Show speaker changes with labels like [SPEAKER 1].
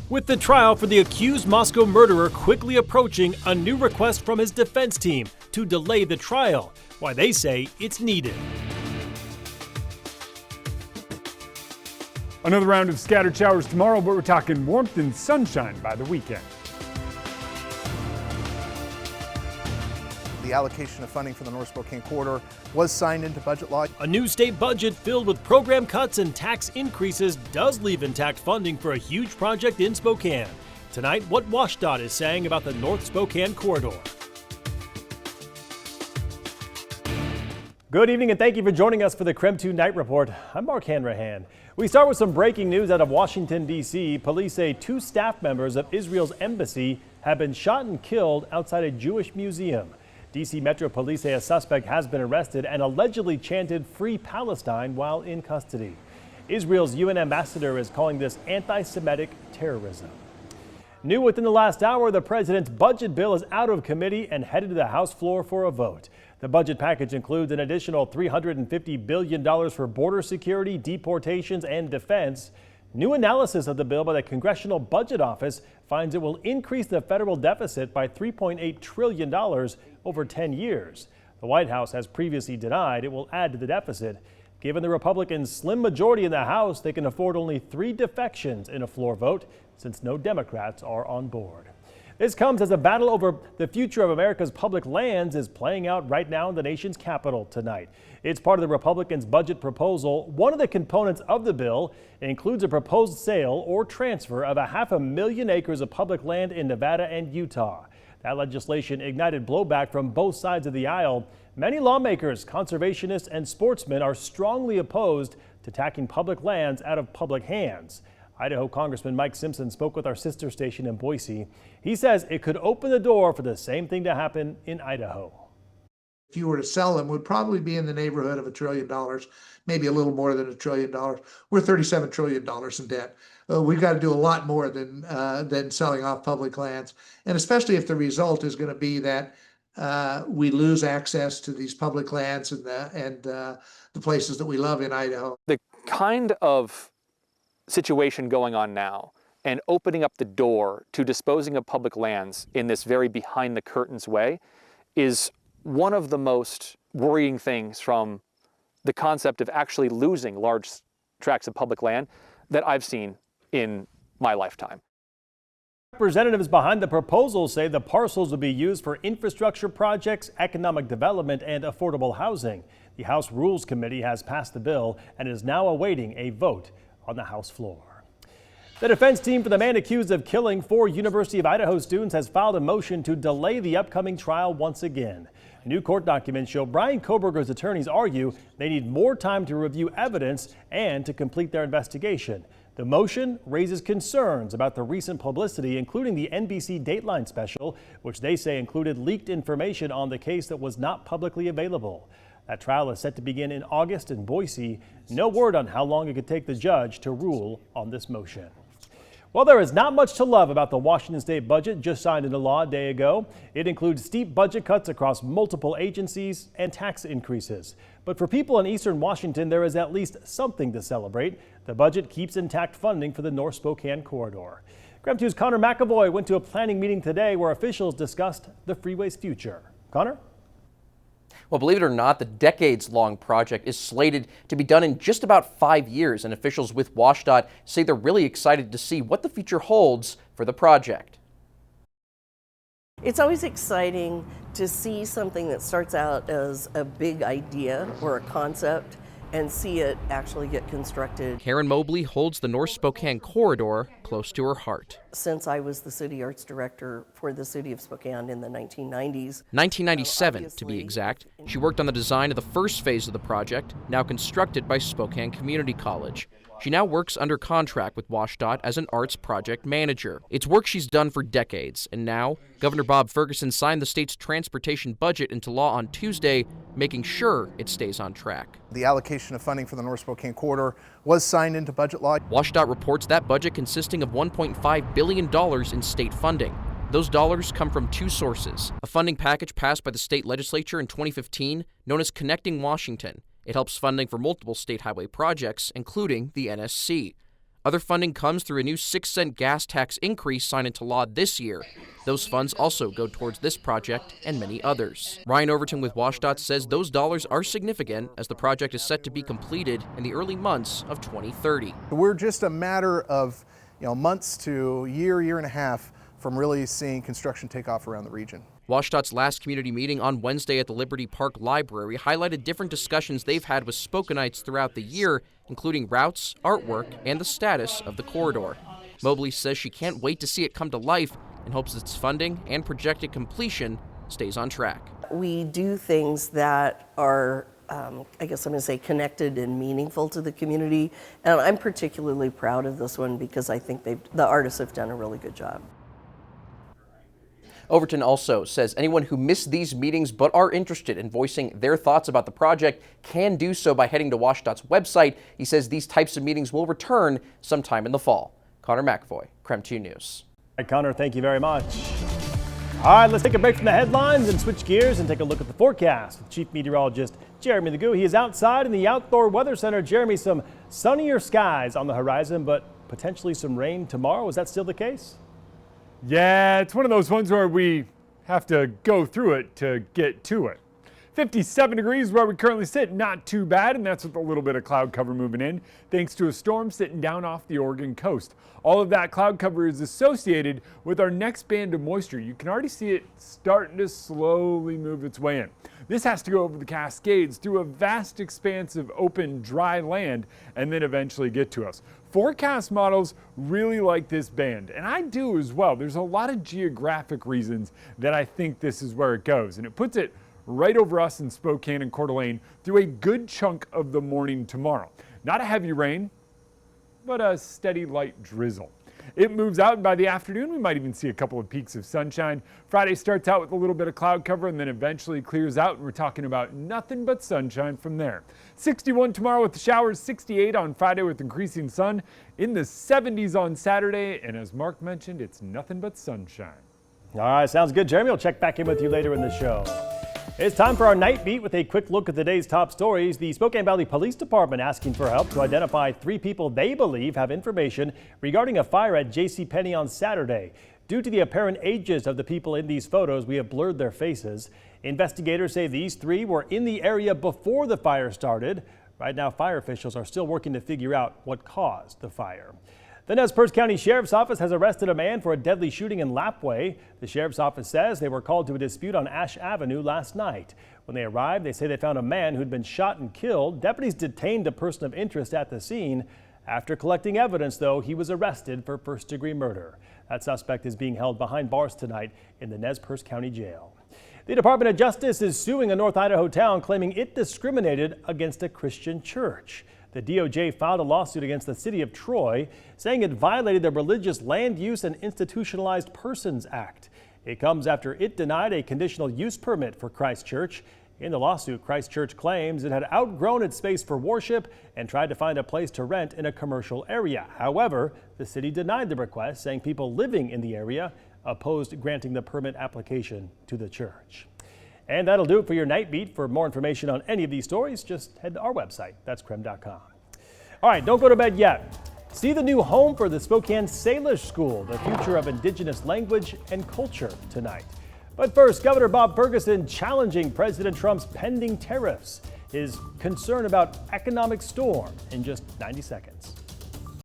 [SPEAKER 1] With the trial for the accused Moscow murderer quickly approaching, a new request from his defense team to delay the trial. Why they say it's needed.
[SPEAKER 2] Another round of scattered showers tomorrow, but we're talking warmth and sunshine by the weekend.
[SPEAKER 3] The allocation of funding for the North Spokane Corridor was signed into budget law.
[SPEAKER 1] A new state budget filled with program cuts and tax increases does leave intact funding for a huge project in Spokane. Tonight, what WashDOT is saying about the North Spokane Corridor. Good evening and thank you for joining us for the KREM 2 Night Report. I'm Mark Hanrahan. We start with some breaking news out of Washington, D.C. Police say 2 staff members of Israel's embassy have been shot and killed outside a Jewish museum. D.C. Metro Police say a suspect has been arrested and allegedly chanted "Free Palestine" while in custody. Israel's UN ambassador is calling this anti-Semitic terrorism. New within the last hour, the president's budget bill is out of committee and headed to the House floor for a vote. The budget package includes an additional $350 billion for border security, deportations, and defense. New analysis of the bill by the Congressional Budget Office finds it will increase the federal deficit by $3.8 trillion over 10 years. The White House has previously denied it will add to the deficit. Given the Republicans' slim majority in the House, they can afford only 3 defections in a floor vote since no Democrats are on board. This comes as a battle over the future of America's public lands is playing out right now in the nation's capital tonight. It's part of the Republicans' budget proposal. One of the components of the bill includes a proposed sale or transfer of 500,000 acres of public land in Nevada and Utah. That legislation ignited blowback from both sides of the aisle. Many lawmakers, conservationists, and sportsmen are strongly opposed to taking public lands out of public hands. Idaho Congressman Mike Simpson spoke with our sister station in Boise. He says it could open the door for the same thing to happen in Idaho.
[SPEAKER 4] If you were to sell them, would probably be in the neighborhood of $1 trillion, maybe a little more than $1 trillion. We're $37 trillion in debt. We've got to do a lot more than selling off public lands, and especially if the result is going to be that we lose access to these public lands and the places that we love in Idaho.
[SPEAKER 5] The kind of situation going on now and opening up the door to disposing of public lands in this very behind the curtains way is one of the most worrying things from the concept of actually losing large tracts of public land that I've seen in my lifetime.
[SPEAKER 1] Representatives behind the proposal say the parcels will be used for infrastructure projects, economic development, and affordable housing. The House Rules Committee has passed the bill and is now awaiting a vote on the House floor. The defense team for the man accused of killing 4 University of Idaho students has filed a motion to delay the upcoming trial once again. New court documents show Brian Koberger's attorneys argue they need more time to review evidence and to complete their investigation. The motion raises concerns about the recent publicity, including the NBC Dateline special, which they say included leaked information on the case that was not publicly available. That trial is set to begin in August in Boise. No word on how long it could take the judge to rule on this motion. Well, there is not much to love about the Washington state budget just signed into law a day ago. It includes steep budget cuts across multiple agencies and tax increases. But for people in eastern Washington, there is at least something to celebrate. The budget keeps intact funding for the North Spokane Corridor. KREM 2's Connor McAvoy went to a planning meeting today where officials discussed the freeway's future. Connor?
[SPEAKER 6] Well, believe it or not, the decades-long project is slated to be done in just about 5 years, and officials with WashDOT say they're really excited to see what the future holds for the project.
[SPEAKER 7] It's always exciting to see something that starts out as a big idea or a concept and see it actually get constructed.
[SPEAKER 6] Karen Mobley holds the North Spokane Corridor close to her heart.
[SPEAKER 7] Since I was the city arts director for the city of Spokane in the 1990s.
[SPEAKER 6] 1997, to be exact. She worked on the design of the first phase of the project, now constructed by Spokane Community College. She now works under contract with WashDOT as an arts project manager. It's work she's done for decades, and now Governor Bob Ferguson signed the state's transportation budget into law on Tuesday, making sure it stays on track.
[SPEAKER 3] The allocation of funding for the North Spokane Corridor was signed into budget law.
[SPEAKER 6] WashDOT reports that budget consisting of $1.5 billion in state funding. Those dollars come from 2 sources: a funding package passed by the state legislature in 2015 known as Connecting Washington. It helps funding for multiple state highway projects, including the NSC. Other funding comes through a new 6-cent gas tax increase signed into law this year. Those funds also go towards this project and many others. Ryan Overton with WashDOT says those dollars are significant as the project is set to be completed in the early months of 2030.
[SPEAKER 3] We're just a matter of months to year and a half from really seeing construction take off around the region.
[SPEAKER 6] WashDOT's last community meeting on Wednesday at the Liberty Park Library highlighted different discussions they've had with Spokanites throughout the year, including routes, artwork, and the status of the corridor. Mobley says she can't wait to see it come to life and hopes its funding and projected completion stays on track.
[SPEAKER 7] We do things that are, I guess I'm going to say, connected and meaningful to the community. And I'm particularly proud of this one because I think the artists have done a really good job.
[SPEAKER 6] Overton also says anyone who missed these meetings but are interested in voicing their thoughts about the project can do so by heading to WashDOT's website. He says these types of meetings will return sometime in the fall. Connor McAvoy, KREM 2 News.
[SPEAKER 1] All right, Connor, thank you very much. All right, let's take a break from the headlines and switch gears and take a look at the forecast with Chief Meteorologist Jeremy Legoo. He is outside in the Outdoor Weather Center. Jeremy, some sunnier skies on the horizon, but potentially some rain tomorrow. Is that still the case?
[SPEAKER 2] Yeah, it's one of those ones where we have to go through it to get to it. 57 degrees where we currently sit, not too bad, and that's with a little bit of cloud cover moving in, thanks to a storm sitting down off the Oregon coast. All of that cloud cover is associated with our next band of moisture. You can already see it starting to slowly move its way in. This has to go over the Cascades through a vast expanse of open, dry land and then eventually get to us. Forecast models really like this band, and I do as well. There's a lot of geographic reasons that I think this is where it goes, and it puts it right over us in Spokane and Coeur d'Alene through a good chunk of the morning tomorrow. Not a heavy rain, but a steady light drizzle. It moves out, and by the afternoon, we might even see a couple of peaks of sunshine. Friday starts out with a little bit of cloud cover and then eventually clears out, and we're talking about nothing but sunshine from there. 61 tomorrow with the showers, 68 on Friday with increasing sun, in the 70s on Saturday, and as Mark mentioned, it's nothing but sunshine.
[SPEAKER 1] All right, sounds good, Jeremy. We'll check back in with you later in the show. It's time for our night beat with a quick look at today's top stories. The Spokane Valley Police Department asking for help to identify 3 people they believe have information regarding a fire at JCPenney on Saturday. Due to the apparent ages of the people in these photos, we have blurred their faces. Investigators say these 3 were in the area before the fire started. Right now, fire officials are still working to figure out what caused the fire. The Nez Perce County Sheriff's Office has arrested a man for a deadly shooting in Lapway. The Sheriff's Office says they were called to a dispute on Ash Avenue last night. When they arrived, they say they found a man who'd been shot and killed. Deputies detained a person of interest at the scene. After collecting evidence, though, he was arrested for first-degree murder. That suspect is being held behind bars tonight in the Nez Perce County Jail. The Department of Justice is suing a North Idaho town claiming it discriminated against a Christian church. The DOJ filed a lawsuit against the city of Troy, saying it violated the Religious Land Use and Institutionalized Persons Act. It comes after it denied a conditional use permit for Christ Church. In the lawsuit, Christ Church claims it had outgrown its space for worship and tried to find a place to rent in a commercial area. However, the city denied the request, saying people living in the area opposed granting the permit application to the church. And that'll do it for your Night Beat. For more information on any of these stories, just head to our website. That's KREM.com. All right, don't go to bed yet. See the new home for the Spokane Salish School, the future of Indigenous language and culture, tonight. But first, Governor Bob Ferguson challenging President Trump's pending tariffs. His concern about economic storm in just 90 seconds.